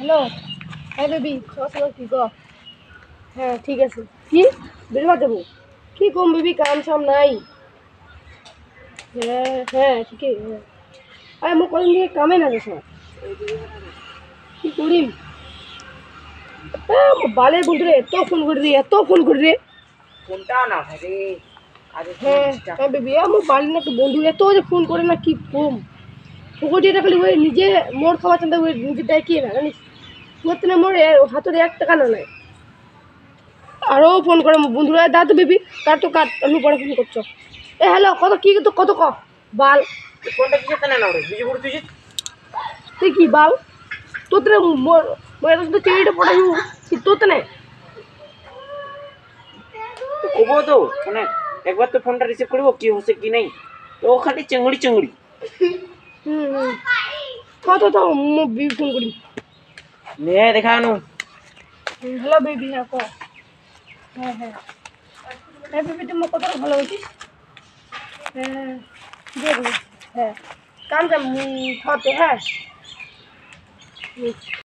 Hello, হ্যাঁ baby, চলো কি গো? হ্যাঁ ঠিক আছে। কি বেরোবা দেবো? কি কম বেবি, কাম সাম নাই। হ্যাঁ হ্যাঁ ঠিকই। হ্যাঁ আরে মোক কদিন থেকে কামে না দেখো। কি করিম? বালের বন্ধুরে এত ফোন করে রে। ফোনটা না ভাই রে, আরে হ্যাঁ হ্যাঁ বেবি, আমার বাড়ির না বন্ধু এত যে ফোন করে না, কি কম ফুকটিটা খালি ওই নিজে মোর খাওয়া চিন্তা ওই নিজে দেয় কি না জানিস, মোর তো না মোর হাতের 1 টাকা না নাই। আরও ফোন করে বন্ধুরা, দাদু বেবি কার তো কাট, আমি পরে ফোন করছো। হ্যালো, কত কি তো কত ক বাল। ফোনটা কিসের টানে না রে, বুঝে পড়ে তুই তুই কি বাল, তোর তো মোর মোর এত সুন্দর চেরিটা পড়াই কি তোর তো নাই। তো কব তো মানে একবার তো ফোনটা রিসিভ করবো কি হচ্ছে কি নাই, তো ও খালি চেঙ্গুড়ি চেঙ্গুড়ি। হুম কত তো বেবি ফোন করি। নে দেখা আনো। হ্যালো বেবি, হ্যাঁ ক। হ্যাঁ হ্যাঁ হ্যাঁ বেবি, তুমি কতটা ভালো হচ্ছিস। হ্যাঁ দেখবো। হ্যাঁ কাম কাম খাওয়াতে। হ্যাঁ